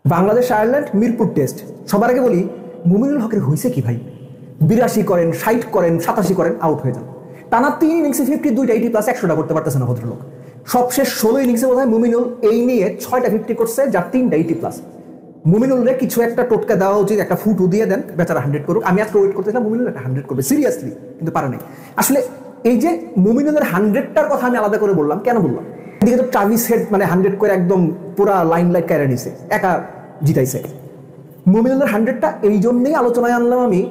Bangladesh Ireland Mirpur test. সবার আগে বলি, মুমিনুল হকের হয়েছে কি ভাই? 82 করেন, 60 করেন, 87 করেন, আউট হয়ে যান। টানা 3 ইনিংসে 52টা 80+ 100টা করতে পারতেছে না ভদ্রলোক। সবশেষ 16 ইনিংসে বোধহয় মুমিনুল এই নিয়ে 6টা 50 করছে, যার 3টা 80+। মুমিনুলরে কিছু একটা টোটকা দেওয়া উচিত, একটা ফুটু দিয়ে দেন, বেচারা 100 করুক। আমি আজকে ওয়েট করতেছিলাম মুমিনুল একটা 100 করবে সিরিয়াসলি, কিন্তু পারে নাই। আসলে এই যে মুমিনুলের 100টার কথা আমি আলাদা করে বললাম, কেন বললাম? এদিকে তো ট্রাভিস হেড মানে 100 করে একদম পুরা লাইন লাইট কেড়ে নিছে, একা জিতাইছে। মুমিনুলের 100টা এই জন্যই আলোচনায় আনলাম আমি,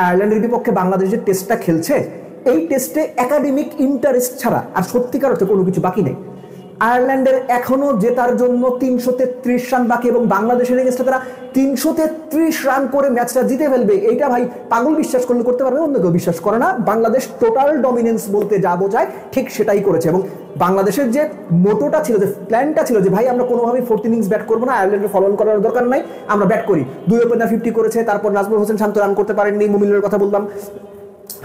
আয়ারল্যান্ডের বিপক্ষে বাংলাদেশ যে টেস্টটা খেলছে, এই টেস্টে একাডেমিক ইন্টারেস্ট ছাড়া আর সত্যিকার অর্থে কোনো কিছু বাকি নেই। আয়ারল্যান্ডের এখনো জেতার জন্য 333 রান বাকি, এবং বাংলাদেশের এগেইনস্টে তারা 333 রান করে ম্যাচটা জিতে ফেলবে। এইটা ভাই পাগল বিশ্বাস করলে করতে পারবে, অন্য কেউ বিশ্বাস করে না। বাংলাদেশ টোটাল ডমিনেন্স বলতে যা বোঝায় ঠিক সেটাই করেছে। এবং বাংলাদেশের যে মোটোটা ছিল, যে প্ল্যানটা ছিল, যে ভাই আমরা কোনোভাবেই 4th ইনিংস ব্যাট করবো না, আয়ারল্যান্ডকে ফলো করার দরকার নাই, আমরা ব্যাট করি। 2 ওপেনার 50 করেছে, তারপর নাজমুল হোসেন শান্ত রান করতে পারেননি। মুমিনুলের কথা বললাম,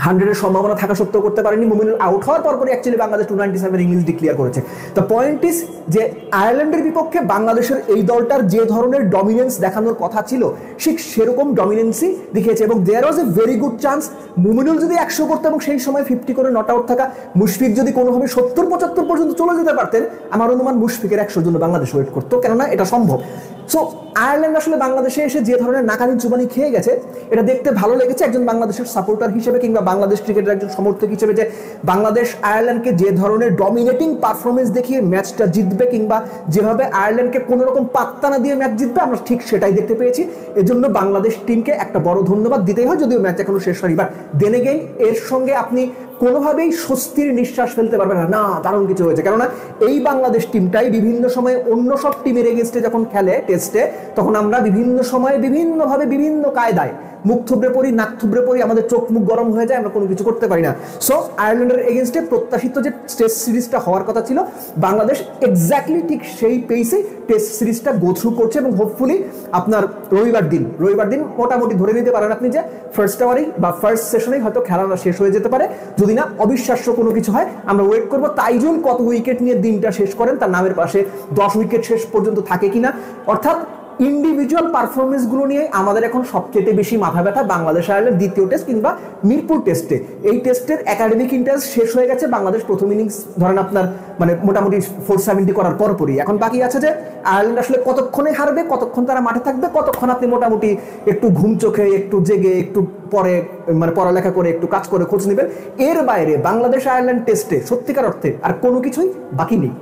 100-এর সম্ভাবনা থাকা সত্ত্বেও করতে পারেনি। মুমিনুল আউট হওয়ার পরপরই অ্যাকচুয়ালি বাংলাদেশ 297 ইনিংস ডিক্লেয়ার করেছে। দ্য পয়েন্ট ইজ যে আয়ারল্যান্ডের বিপক্ষে বাংলাদেশের এই দলটার যে ধরনের ডমিনেন্স দেখানোর কথা ছিল, ঠিক সেরকম ডমিনেন্সই দেখিয়েছে। এবং there was a very good chance, Mominul যদি 100 করতো এবং সেই সময় 50 করে নট আউট থাকা মুশফিক যদি কোনোভাবে 70-75 পর্যন্ত চলে যেতে পারতেন, আমার অনুমান মুশফিকের 100-র জন্য বাংলাদেশ ওয়েট করতো, কেননা এটা সম্ভব। সো আয়ারল্যান্ড আসলে বাংলাদেশে এসে যে ধরনের নাকানি চুবানি খেয়ে গেছে, এটা দেখতে ভালো লেগেছে একজন বাংলাদেশের সাপোর্টার হিসেবে, কিংবা বাংলাদেশ ক্রিকেটের একজন সমর্থক হিসেবে, যে বাংলাদেশ আয়ারল্যান্ডকে যে ধরনের ডমিনেটিং পারফরমেন্স দেখিয়ে ম্যাচটা জিতবে, কিংবা যেভাবে আয়ারল্যান্ডকে কোনো রকম পাত্তা না দিয়ে ম্যাচ জিতবে, আমরা ঠিক সেটাই দেখতে পেয়েছি। এজন্য বাংলাদেশ টিমকে একটা বড় ধন্যবাদ দিতেই হয়, যদিও ম্যাচ এখনো শেষ হয়নি। বাট দেন এগেইন এর সঙ্গে আপনি কোনোভাবেই স্বস্তির নিঃশ্বাস ফেলতে পারবেন না, না দারুণ কিছু হয়েছে। কেননা এই বাংলাদেশ টিমটাই বিভিন্ন সময় অন্য সব টিমের এগেইনস্টে যখন খেলে টেস্টে, তখন আমরা বিভিন্ন সময়ে বিভিন্নভাবে বিভিন্ন কায়দায় মুখ থুবড়ে পড়ি, নাক থুবড়ে পড়ি, আমাদের চোখ মুখ গরম হয়ে যায়, আমরা কোনো কিছু করতে পারি না। সো আয়ারল্যান্ডের এগেইনস্টে প্রত্যাশিত যে টেস্ট সিরিজটা হওয়ার কথা ছিল, বাংলাদেশ এক্স্যাক্টলি ঠিক সেই পেসে টেস্ট সিরিজটা গো থ্রু করছে। এবং হোপফুলি আপনার রবিবার দিন মোটামুটি ধরে নিতে পারেন আপনি যে ফার্স্ট আওয়ারেই বা ফার্স্ট সেশনেই হয়তো খেলাটা শেষ হয়ে যেতে পারে, যদি না অবিশ্বাস্য কোনো কিছু হয়। আমরা ওয়েট করবো তাইজুল কত উইকেট নিয়ে দিনটা শেষ করেন, তার নামের পাশে 10 উইকেট শেষ পর্যন্ত থাকে কিনা। অর্থাৎ ইন্ডিভিজুয়াল পারফরমেন্স গুলো নিয়ে আমাদের এখন সবচেয়ে বেশি মাথা ব্যথা বাংলাদেশ আয়ারল্যান্ড দ্বিতীয় টেস্ট কিংবা মিরপুর টেস্টে। এই টেস্টের একাডেমিক ইন্টারেস্ট শেষ হয়ে গেছে, বাংলাদেশ প্রথম ইনিংস ধরেন আপনার মানে মোটামুটি 470 করার পরপরই। এখন বাকি আছে যে আয়ারল্যান্ড আসলে কতক্ষণে হারবে, কতক্ষণ তারা মাঠে থাকবে, কতক্ষণ আপনি মোটামুটি একটু ঘুম চোখে, একটু জেগে, একটু পরে মানে পড়ালেখা করে, একটু কাজ করে খোঁজ নেবেন। এর বাইরে বাংলাদেশ আয়ারল্যান্ড টেস্টে সত্যিকার অর্থে আর কোনো কিছুই বাকি নেই।